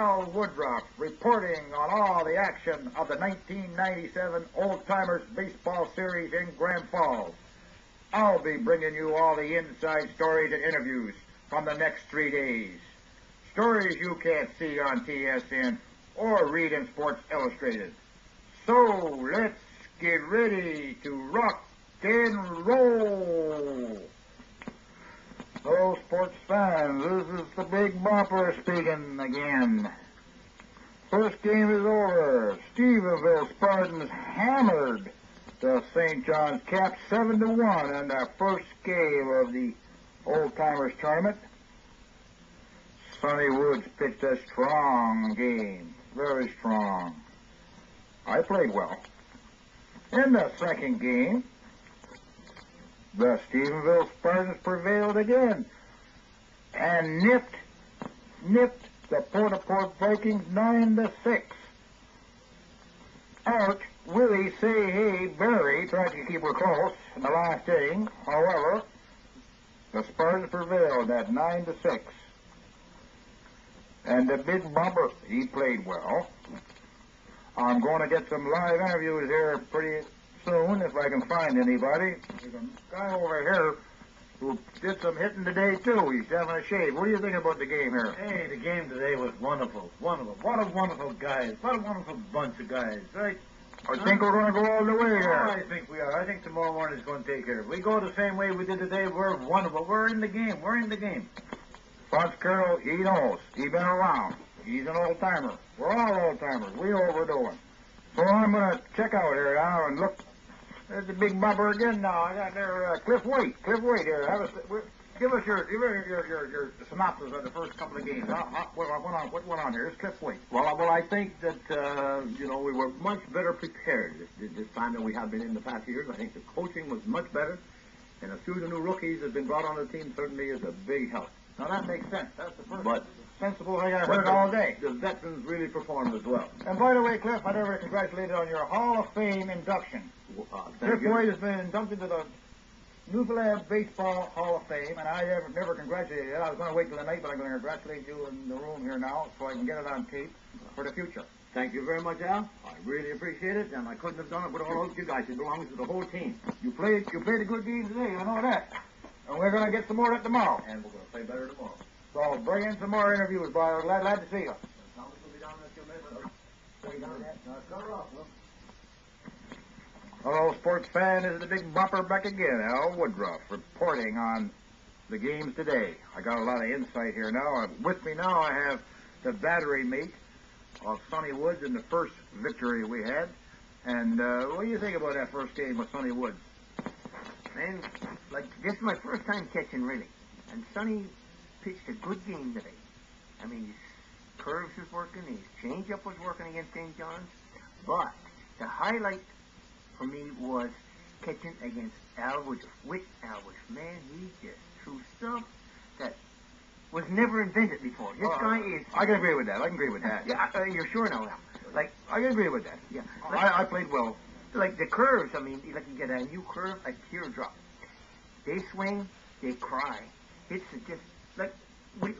Woodruff reporting on all the action of the 1997 Old-Timers Baseball Series in Grand Falls. I'll be bringing you all the inside stories and interviews from the next 3 days. Stories you can't see on TSN or read in Sports Illustrated. So let's get ready to rock and roll. Hello, sports fans. This is the Big Bopper speaking again. First game is over. Stephenville Spartans hammered the St. John's Caps 7-1 in their first game of the Old-Timers tournament. Sonny Woods pitched a strong game, very strong. I played well. In the second game, the Stephenville Spartans prevailed again and nipped the Port-au-Port Vikings 9-6. Arch Willie Say-Hey Berry tried to keep her close in the last inning. However, the Spartans prevailed at 9-6. And the Big Bumper, he played well. I'm going to get some live interviews here pretty soon, if I can find anybody. There's a guy over here who did some hitting today, too. He's having a shave. What do you think about the game here? Hey, the game today was wonderful. Wonderful. What a wonderful guys. What a wonderful bunch of guys, right? I think we're going to go all the way here. Oh, I think we are. I think tomorrow morning is going to take care of it. We go the same way we did today. We're wonderful. We're in the game. We're in the game. Fonz Carroll, he knows. He's been around. He's an old-timer. We're all old-timers. We know what we're doing. So I'm going to check out here now and look. There's the Big Bumper again now. I got there Cliff Waite. Cliff Waite here. Give us your synopsis of the first couple of games. What went on here? It's Cliff Waite. Well, I think that, we were much better prepared this time than we have been in the past years. I think the coaching was much better, and a few of the new rookies that have been brought on the team certainly is a big help. Now, that makes sense. That's the first But sensible thing I've heard all day. The veterans really performed as well. And by the way, Cliff, I never congratulated on your Hall of Fame induction. Cliff Waite has been inducted to the Newfoundland Baseball Hall of Fame, and I never congratulated you. I was going to wait till the night, but I'm going to congratulate you in the room here now so I can get it on tape for the future. Thank you very much, Al. I really appreciate it, and I couldn't have done it without all of you guys. It belongs to the whole team. You played a good game today, I know that. And we're going to get some more of that tomorrow. And we're going to play better tomorrow. So bring in some more interviews, boy. Glad to see you. Thomas will be down in a few minutes. Hello, sports fan. This is the Big Bumper back again. Al Woodruff reporting on the games today. I got a lot of insight here now. With me now I have the battery mate of Sonny Woods in the first victory we had. And what do you think about that first game with Sonny Woods? Man, this is my first time catching, really. And Sonny pitched a good game today. I mean, his curves was working, his changeup was working against St. John's. But the highlight for me was catching against Al Woodruff. With Al Woodruff, man, he just threw stuff that was never invented before. This guy is... I can agree with that. Yeah, you're sure now, Al? I can agree with that. Yeah. I played well. Like the curves, I mean, like you get a new curve, a teardrop. They swing, they cry. It's just like we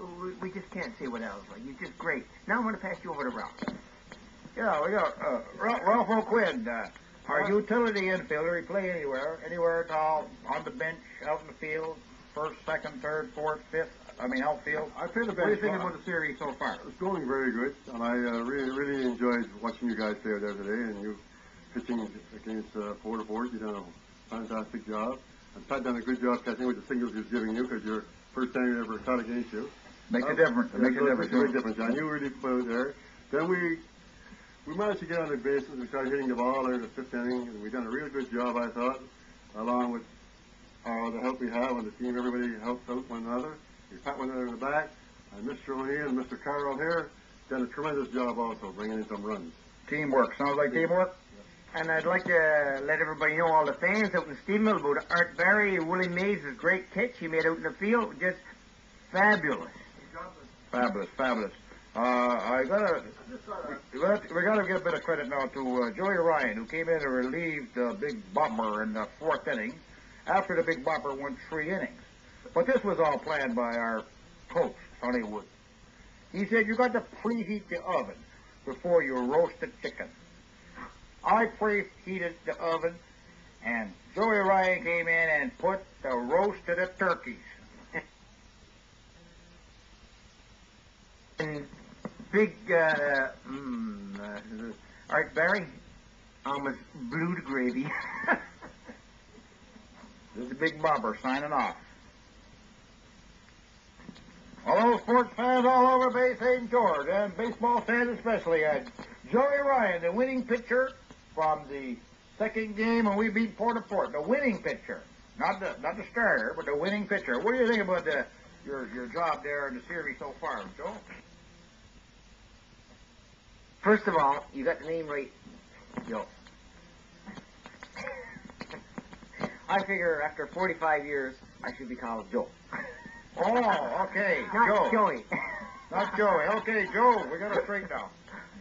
just can't say what else. Like, you're just great. Now I'm going to pass you over to Ralph. Yeah, we got Ralph O'Quinn, our utility infielder. He play anywhere at all, on the bench, out in the field, first, second, third, fourth, fifth. I mean, outfield. I played the bench. What do you think about the series so far? It's going very good, and I really enjoyed watching you guys play there today, and you pitching against Port-au-Port. You done a fantastic job. And Pat done a good job catching with the signals he was giving you, because you're first time you ever caught against you. Makes a difference. It makes a difference. Makes a big difference, John. You really played there. Then we managed to get on the bases. We started hitting the ball there in the fifth inning, and we done a really good job, I thought, along with the help we have on the team. Everybody helped out one another. We pat one another in the back. And Mr. O'Neill and Mr. Carroll here done a tremendous job also, bringing in some runs. Teamwork. Sounds like teamwork. And I'd like to let everybody know, all the fans out in Stephenville, about Art Barry, Willie Mays' great catch he made out in the field. Just fabulous. Fabulous. We gotta give a bit of credit now to Joey Ryan, who came in and relieved Big Bopper in the fourth inning after the Big Bopper went 3 innings. But this was all planned by our coach, Sonny Woods. He said you got to preheat the oven before you roast the chicken. I preheated the oven, and Joey Ryan came in and put the roast of the turkeys. And big, all right, Barry, almost blew the gravy. This is Big Bopper signing off. Hello, sports fans all over Bay St. George, and baseball fans especially. Joey Ryan, the winning pitcher from the second game when we beat Port-au-Port. The winning pitcher, not the starter, but the winning pitcher. What do you think about your job there in the series so far, Joe? First of all, you got the name right, Joe. I figure after 45 years, I should be called Joe. Oh, okay, Not Joe. Joey. Not Joey. Okay, Joe, we got it straight now.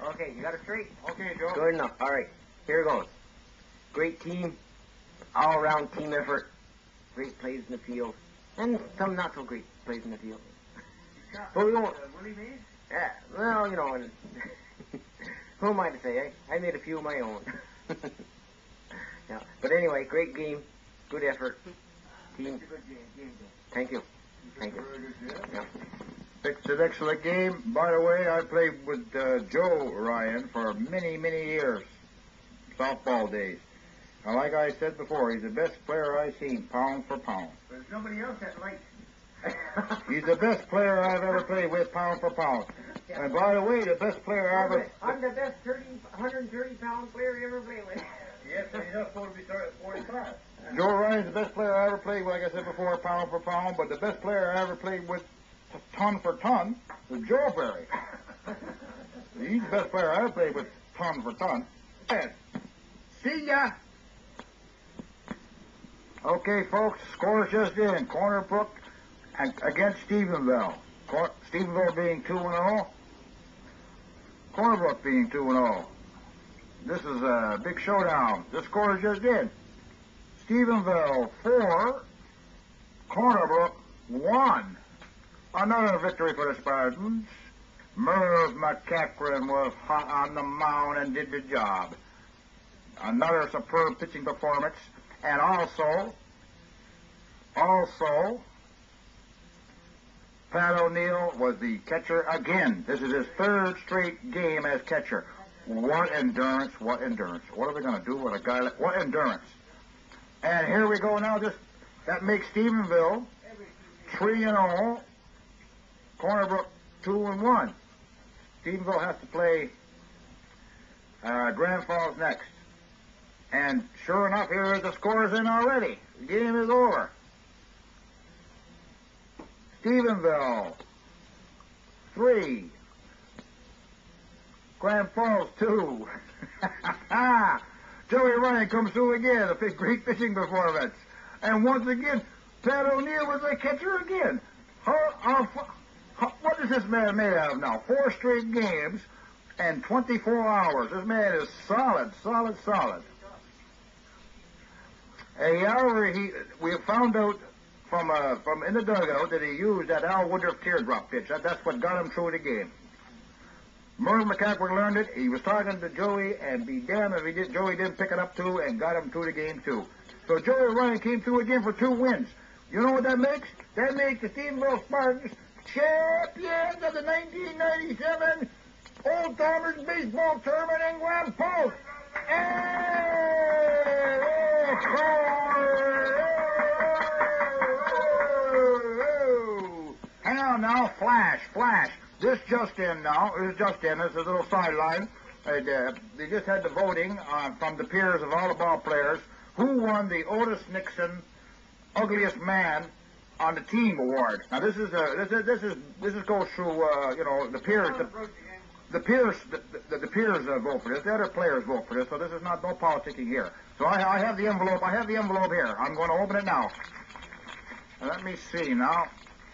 Okay, you got it straight? Okay, Joe. Good enough. All right, here goes. Great team, all-around team effort, great plays in the field, and some not so great plays in the field. But we won't. Willie Mays? Yeah, well, you know, and who am I to say? I made a few of my own. Yeah, but anyway, great game, good effort, team. Good game. Thank you. Thank you. Yeah. It's an excellent game. By the way, I played with Joe Ryan for many, many years, softball days. And like I said before, he's the best player I've seen, pound for pound. There's nobody else that likes. He's the best player I've ever played with, pound for pound. And by the way, the best player I ever... I'm the best 130-pound player you ever played with. Yes, but he's not supposed to be starting at 45. Joe Ryan's the best player I ever played with, like I said before, pound for pound. But the best player I ever played with, ton for ton, was Joe Barry. He's the best player I ever played with, ton for ton. See ya! Okay, folks, scores just in. Corner Brook against Stephenville. Stephenville being 2-0. Corner Brook being 2-0. This is a big showdown. The score is just in. Stephenville 4, Corner Brook 1. Another victory for the Spartans. Merv McCachran was hot on the mound and did the job. Another superb pitching performance. And also, Pat O'Neill was the catcher again. This is his third straight game as catcher. What endurance, what endurance. What are they going to do with a guy like... What endurance. And here we go now. That makes Stephenville 3-0. Corner Brook 2-1. Stephenville has to play Grand Falls next. And sure enough, here is the scores in already. The game is over. Stephenville 3. Grand Falls 2. Joey Ryan comes through again. A great pitching performance. And once again, Pat O'Neill was the catcher again. What is this man made of now? 4 straight games and 24 hours. This man is solid. We found out from in the dugout that he used that Al Woodruff teardrop pitch. That's what got him through the game. Merv McCachran learned it. He was talking to Joey, and be damned if Joey didn't pick it up too and got him through the game too. So Joey Ryan came through again for 2 wins. You know what that makes? That makes the Stephenville Spartans champions of the 1997 Oldtimers baseball tournament in Grand Falls. Hang on now, flash. This just in now. This is a little sideline. They just had the voting from the peers of all the ball players who won the Otis Nixon Ugliest Man on the Team Award. Now this goes through the peers. The peers vote for this. The other players vote for this. So this is no politicking here. So I have the envelope. Here. I'm going to open it now. Let me see now.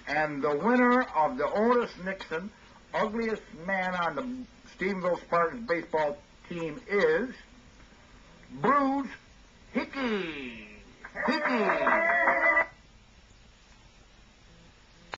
And the winner of the Otis Nixon Ugliest Man on the Stephenville Spartans baseball team is Bruce Hickey.